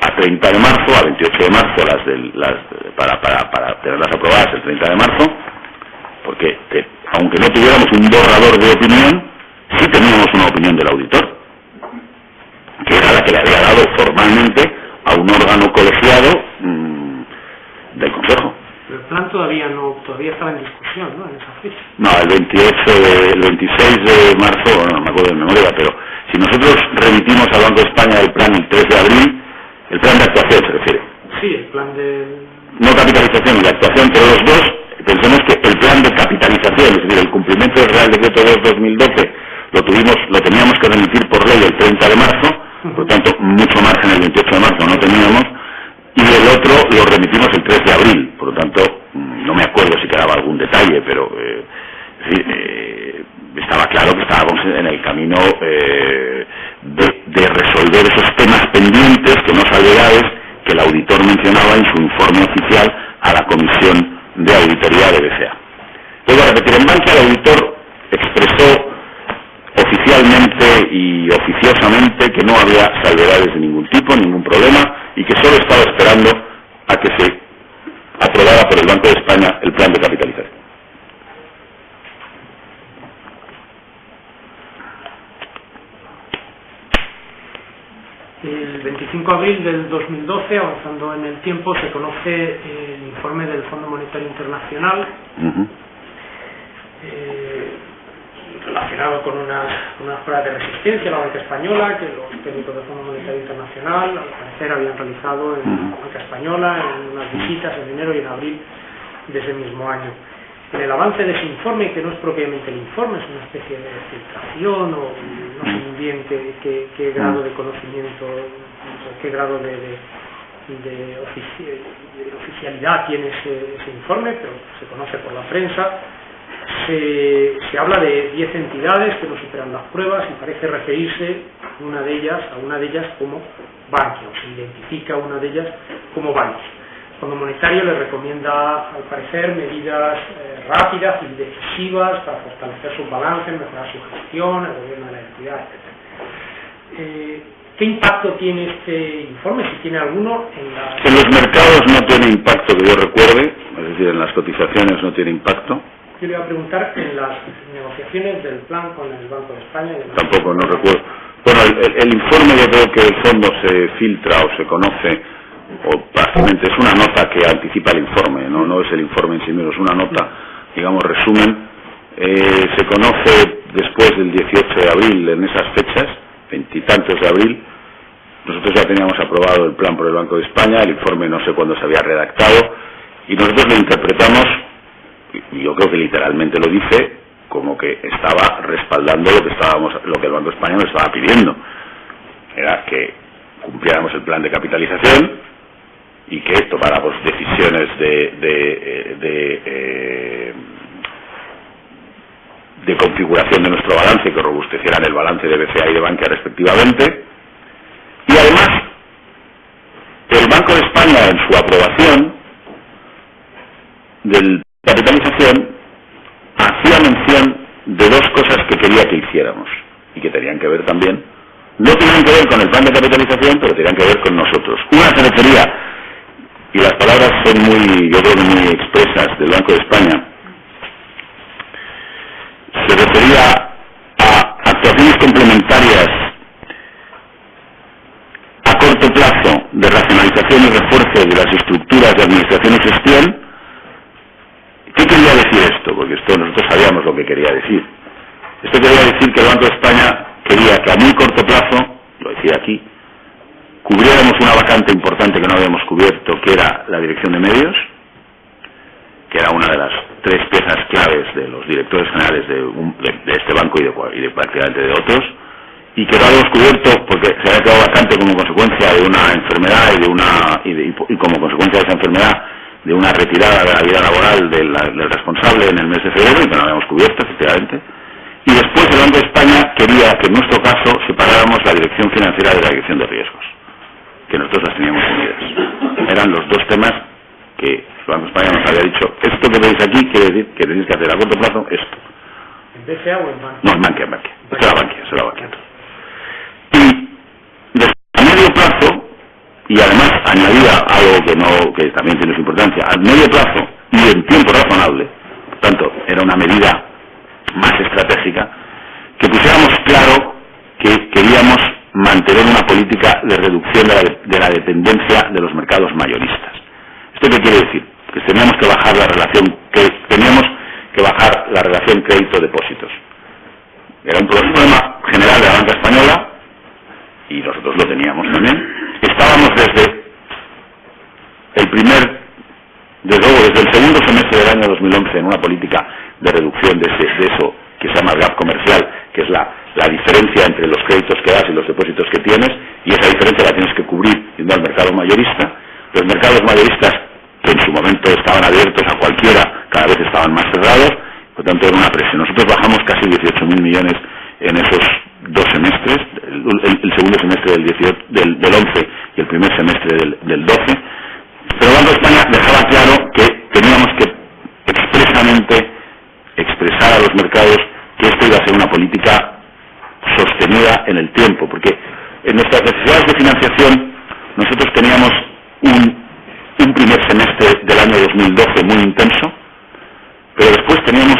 a 30 de marzo, a 28 de marzo, para tenerlas aprobadas el 30 de marzo, porque aunque no tuviéramos un borrador de opinión, sí teníamos una opinión del auditor, que era la que le había dado formalmente a un órgano colegiado del Consejo. Pero el plan todavía estaba en discusión, ¿no?, en esa fecha. No, el 26 de marzo, no me acuerdo de memoria, pero si nosotros remitimos al Banco de España el plan el 3 de abril, el plan de actuación se refiere. Sí, el plan de... No capitalización y de actuación, pero los dos, pensemos que el plan de capitalización, es decir, el cumplimiento del Real Decreto 2/2012, lo teníamos que remitir por ley el 30 de marzo, por tanto, mucho margen el 28 de marzo no teníamos, y el otro lo remitimos el 3 de abril, por lo tanto, no me acuerdo si quedaba algún detalle, pero estaba claro que estábamos en el camino de resolver esos temas pendientes, que no salvedades, que el auditor mencionaba en su informe oficial a la Comisión de Auditoría de BCA. Vuelvo a repetir, en Bankia el auditor expresó oficialmente y oficiosamente que no había salvedades de ningún tipo, ningún problema, y que solo estaba esperando a que se aprobara por el Banco de España el plan de capitalización. El 25 de abril del 2012, avanzando en el tiempo, se conoce el informe del Fondo Monetario Internacional, relacionado con unas pruebas de resistencia a la banca española que los técnicos del Fondo Monetario Internacional al parecer habían realizado en la banca española en unas visitas en enero y en abril de ese mismo año. En el avance de ese informe, que no es propiamente el informe, es una especie de filtración o no sé muy bien qué grado de conocimiento, qué grado de oficialidad tiene ese informe, pero se conoce por la prensa. Se habla de 10 entidades que no superan las pruebas y parece referirse a una de ellas como Bankia, o se identifica una de ellas como Bankia. El Fondo Monetario le recomienda, al parecer, medidas rápidas y decisivas para fortalecer sus balances, mejorar su gestión, el gobierno de la entidad, etc. ¿Qué impacto tiene este informe, si tiene alguno, en los mercados? No tiene impacto que yo recuerde, es decir, en las cotizaciones no tiene impacto. Yo le iba a preguntar en las negociaciones del plan con el Banco de España. Tampoco, no recuerdo. Bueno, el informe, yo creo que el fondo se filtra o se conoce, o prácticamente es una nota que anticipa el informe, no es el informe en sí mismo, es una nota, digamos, resumen. Se conoce después del 18 de abril, en esas fechas, 20 y tantos de abril. Nosotros ya teníamos aprobado el plan por el Banco de España, el informe no sé cuándo se había redactado, y nosotros lo interpretamos, y yo creo que literalmente lo dice, como que estaba respaldando lo que el Banco de España nos estaba pidiendo. Era que cumpliéramos el plan de capitalización y que tomáramos decisiones de configuración de nuestro balance, que robustecieran el balance de BCA y de Bankia respectivamente. Y además, el Banco de España, en su aprobación del capitalización, hacía mención de dos cosas que quería que hiciéramos y que tenían que ver también, no tenían que ver con el plan de capitalización, pero tenían que ver con nosotros. Una se refería, y las palabras son yo creo que muy expresas del Banco de España, se refería a actuaciones complementarias a corto plazo de racionalización y refuerzo de las estructuras de administración y gestión. ¿Qué quería decir esto? Porque esto nosotros sabíamos lo que quería decir. Esto quería decir que el Banco de España quería que a muy corto plazo, lo decía aquí, cubriéramos una vacante importante que no habíamos cubierto, que era la dirección de medios, que era una de las tres piezas claves de los directores generales de este banco y de prácticamente de otros, y que no habíamos cubierto porque se había quedado vacante como consecuencia de una enfermedad y como consecuencia de esa enfermedad de una retirada de la vida laboral del responsable en el mes de febrero, y que no habíamos cubierto, efectivamente. Y después el Banco de España quería que en nuestro caso separáramos la dirección financiera de la dirección de riesgos, que nosotros las teníamos unidas. Eran los dos temas que el Banco de España nos había dicho: esto que veis aquí quiere decir que tenéis que hacer a corto plazo esto. ¿En BCA o en Bankia? No, en Bankia. Será Bankia. Y a medio plazo, y además añadía algo que también tiene su importancia, a medio plazo y en tiempo razonable, por tanto, era una medida más estratégica, que pusiéramos claro que queríamos mantener una política de reducción de la dependencia de los mercados mayoristas. ¿Esto qué quiere decir? Que teníamos que bajar la relación crédito-depósitos. Era un problema general de la banca española y nosotros lo teníamos también. Estábamos desde el segundo semestre del año 2011 en una política de reducción de eso que se llama el gap comercial, que es la diferencia entre los créditos que das y los depósitos que tienes, y esa diferencia la tienes que cubrir yendo al mercado mayorista. Los mercados mayoristas, que en su momento estaban abiertos a cualquiera, cada vez estaban más cerrados, por tanto era una presión. Nosotros bajamos casi 18.000 millones en esos dos semestres, el segundo semestre del 11 y el primer semestre del 12, pero el Banco de España dejaba claro que teníamos que expresamente expresar a los mercados que esto iba a ser una política sostenida en el tiempo, porque en nuestras necesidades de financiación nosotros teníamos un primer semestre del año 2012 muy intenso, pero después teníamos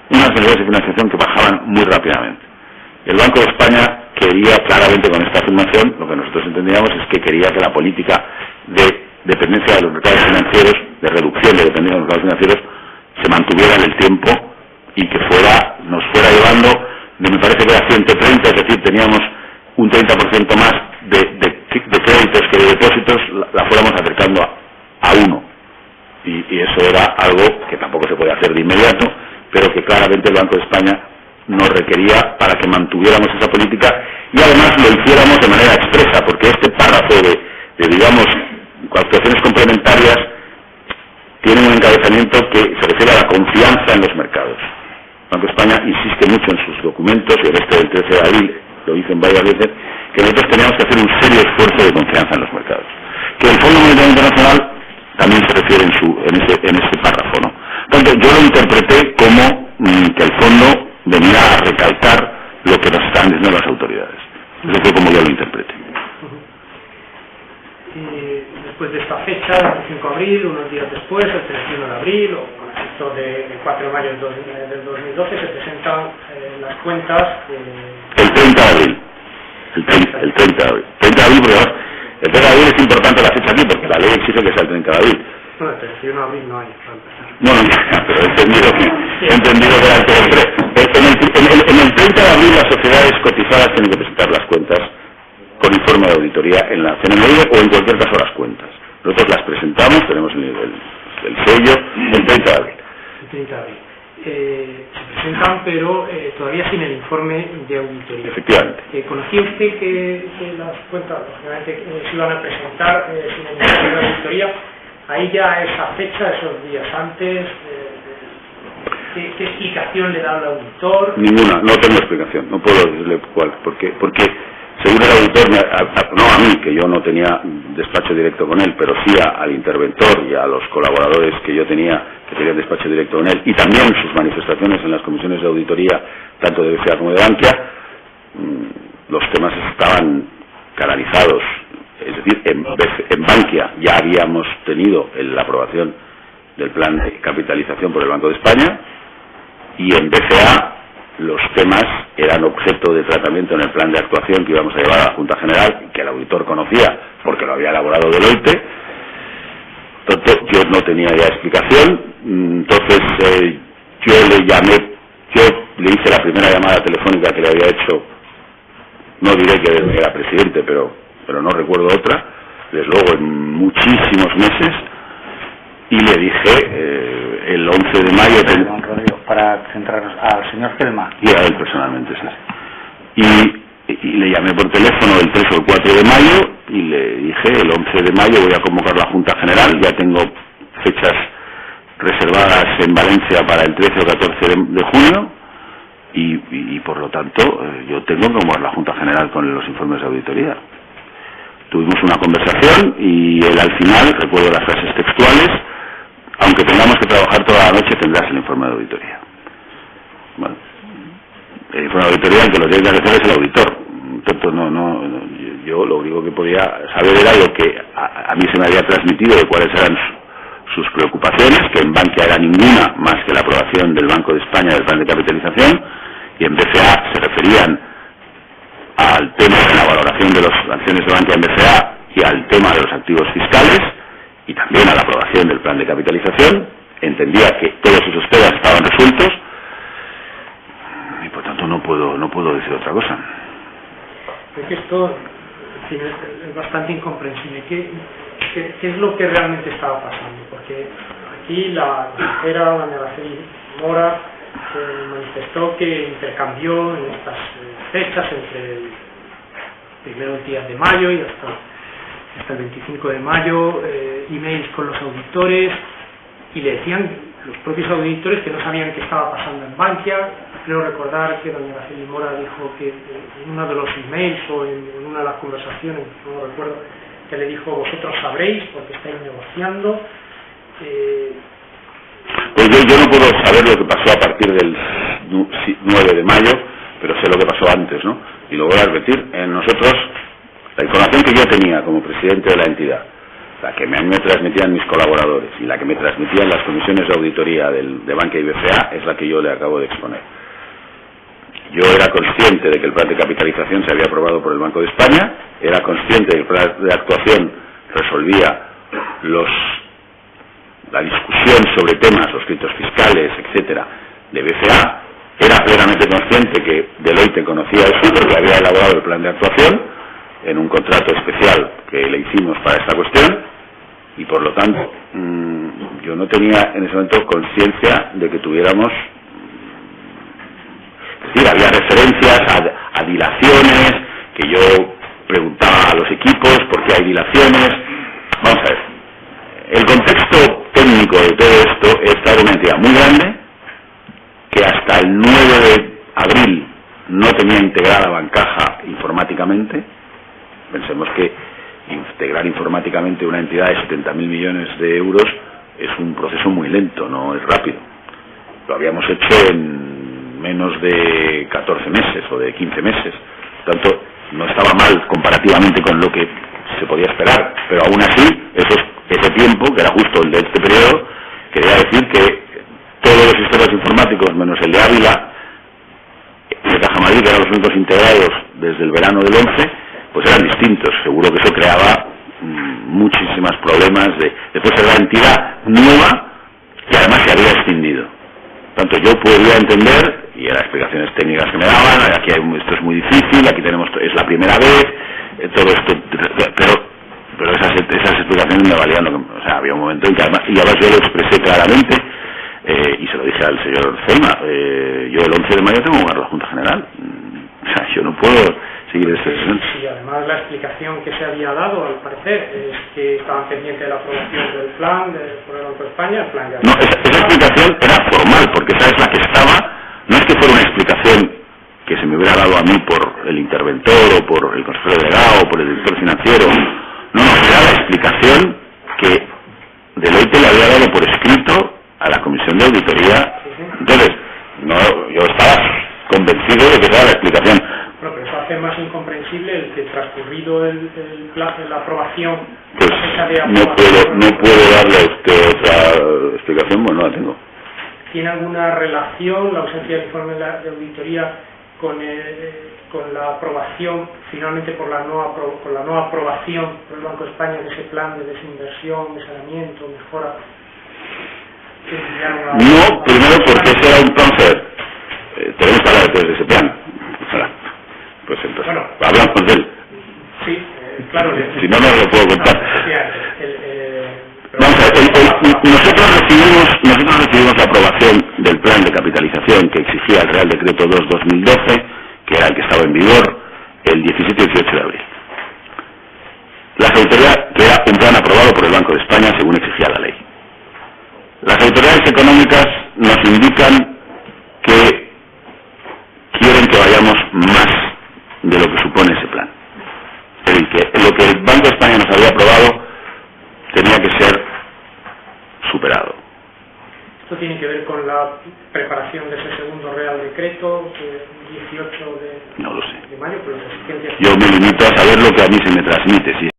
unas necesidades de financiación que bajaban muy rápidamente. El Banco de España quería claramente con esta afirmación, lo que nosotros entendíamos es que quería que la política de dependencia de los mercados financieros, de reducción de dependencia de los mercados financieros, se mantuviera en el tiempo y que nos fuera llevando, me parece que era 130, es decir, teníamos un 30% más de créditos que de depósitos, la fuéramos acercando a 1. Y eso era algo que tampoco se puede hacer de inmediato, pero que claramente el Banco de España nos requería para que mantuviéramos esa política y además lo hiciéramos de manera expresa, porque este párrafo de digamos, actuaciones complementarias tiene un encabezamiento que se refiere a la confianza en los mercados. El Banco de España insiste mucho en sus documentos, y en este del 13 de abril lo dicen varias veces, que nosotros teníamos que hacer un serio esfuerzo de confianza en los mercados. Que el Fondo Monetario Internacional también se refiere en ese párrafo, ¿no? Entonces, yo lo interpreté como que el fondo venía a recalcar lo que nos estaban diciendo las autoridades. Eso fue como yo lo interpreté. Y después de esta fecha, el 5 de abril, unos días después, el 31 de abril, o con efecto del 4 de mayo del 2012, se presentan las cuentas. El 30 de abril. El 30 de abril. 30 de abril, porque además, el 30 de abril es importante la fecha aquí, porque la ley exige que sea el 30 de abril. No, el 31 de abril no hay, para empezar. No, pero he entendido que era el 3. En el 30 de abril las sociedades cotizadas tienen que presentar las cuentas con informe de auditoría en la CNMV o en cualquier caso las cuentas. Nosotros las presentamos, tenemos el sello, el 30 de abril. El 30 de abril. Se presentan, pero todavía sin el informe de auditoría. Efectivamente. ¿Conocía usted que las cuentas, lógicamente, se iban a presentar sin el informe de auditoría? Ahí ya esa fecha, esos días antes, ¿qué explicación le da al auditor? Ninguna, no tengo explicación, no puedo decirle cuál, porque según el auditor, no a mí, que yo no tenía despacho directo con él, pero sí al interventor y a los colaboradores que yo tenía, que tenían despacho directo con él, y también sus manifestaciones en las comisiones de auditoría, tanto de BCA como de Bankia, los temas estaban canalizados. Es decir, en Bankia ya habíamos tenido la aprobación del plan de capitalización por el Banco de España, y en BCA los temas eran objeto de tratamiento en el plan de actuación que íbamos a llevar a la Junta General, y que el auditor conocía porque lo había elaborado Deloitte. Entonces yo no tenía ya explicación. Entonces yo le hice la primera llamada telefónica que le había hecho, no diré que era presidente, pero no recuerdo otra, desde luego en muchísimos meses, y le dije el 11 de mayo... Para centrarnos al señor Gelma. Y a él personalmente, sí. Y le llamé por teléfono el 3 o el 4 de mayo y le dije el 11 de mayo voy a convocar la Junta General, ya tengo fechas reservadas en Valencia para el 13 o 14 de junio y por lo tanto yo tengo que convocar la Junta General con los informes de auditoría. Tuvimos una conversación y él al final, recuerdo las frases textuales: aunque tengamos que trabajar toda la noche, tendrás el informe de auditoría. Bueno, el informe de auditoría, el que lo tiene que hacer es el auditor. Tanto yo lo único que podía saber era lo que a mí se me había transmitido de cuáles eran sus preocupaciones, que en Bankia era ninguna más que la aprobación del Banco de España del plan de capitalización, y en BCA se referían al tema de la valoración de las acciones de Bankia en BCA y al tema de los activos fiscales, y también a la aprobación del plan de capitalización. Entendía que todos esos temas estaban resueltos y por tanto no puedo decir otra cosa. Es que esto, en fin, es bastante incomprensible. ¿Qué es lo que realmente estaba pasando? Porque aquí la consejera, doña Araceli Mora, manifestó que intercambió en estas fechas, entre el primeros días de mayo y hasta el 25 de mayo, emails con los auditores, y le decían los propios auditores que no sabían qué estaba pasando en Bankia. Creo recordar que doña Araceli Mora dijo que en uno de los emails o en una de las conversaciones, no lo recuerdo, que le dijo: vosotros sabréis porque estáis negociando. Pues yo no puedo saber lo que pasó a partir del 9 de mayo, pero sé lo que pasó antes, ¿no? Y lo voy a repetir. Nosotros, la información que yo tenía como presidente de la entidad, la que a mí me transmitían mis colaboradores y la que me transmitían las comisiones de auditoría de Bankia y BCA, es la que yo le acabo de exponer. Yo era consciente de que el plan de capitalización se había aprobado por el Banco de España, era consciente de que el plan de actuación resolvía la discusión sobre temas, los créditos fiscales, etcétera, de BCA. Era plenamente consciente que Deloitte conocía eso porque había elaborado el plan de actuación en un contrato especial que le hicimos para esta cuestión, y por lo tanto yo no tenía en ese momento conciencia de que tuviéramos, es decir, había referencias a dilaciones, que yo preguntaba a los equipos por qué hay dilaciones. Vamos a ver, el contexto técnico de todo esto es que era una entidad muy grande, que hasta el 9 de abril no tenía integrada Bancaja informáticamente. Pensemos que integrar informáticamente una entidad de 70.000 millones de euros es un proceso muy lento, no es rápido. Lo habíamos hecho en menos de 14 meses o de 15 meses. Por tanto, no estaba mal comparativamente con lo que se podía esperar, pero aún así, ese tiempo, que era justo el de este periodo, quería decir que todos los sistemas informáticos, menos el de Ávila, de Caja Madrid, que eran los únicos integrados desde el verano del 11, pues eran distintos. Seguro que eso creaba muchísimos problemas. Después era la entidad nueva que además se había extinguido. Tanto yo podía entender, y eran explicaciones técnicas que me daban, aquí esto es muy difícil, aquí es la primera vez, todo esto, pero esas explicaciones me valían. O sea, había un momento en que además yo lo expresé claramente, y se lo dije al señor Zelma, yo el 11 de mayo tengo que jugar la Junta General. O sea, yo no puedo seguir esta sesión. Sí, además la explicación que se había dado, al parecer, es que estaban pendientes de la aprobación del plan por el Banco de España. El plan ya no, esa explicación era formal, porque esa es la que estaba. No es que fuera una explicación que se me hubiera dado a mí por el interventor o por el consejero delegado o por el director financiero. No, era la explicación que Deloitte le había dado por escrito a la Comisión de Auditoría. Entonces, yo estaba convencido de que era la explicación. Bueno, pero eso hace más incomprensible el que transcurrido el plazo de la aprobación. Pues no puedo darle a usted otra explicación, bueno, no la tengo. ¿Tiene alguna relación la ausencia del informe de auditoría con la aprobación, finalmente con la no aprobación por el Banco de España de ese plan de desinversión, de saneamiento, mejora? No, primero porque ese era un cáncer. Tenemos que hablar de ese plan. Pues entonces, bueno, hablamos de él. Sí, claro. Si no, no lo puedo contar. Vamos a ver, nosotros recibimos la aprobación del plan de capitalización que exigía el Real Decreto 2/2012, que era el que estaba en vigor, el 17 y 18 de abril. Las autoridades, que era un plan aprobado por el Banco de España según exigía la ley. Las autoridades económicas nos indican que quieren que vayamos más de lo que supone ese plan. Es decir, que lo que el Banco de España nos había aprobado tenía que ser superado. Esto tiene que ver con la preparación de ese segundo Real Decreto, 18 No lo sé. de mayo, por las exigencias. Yo me limito a saber lo que a mí se me transmite. Si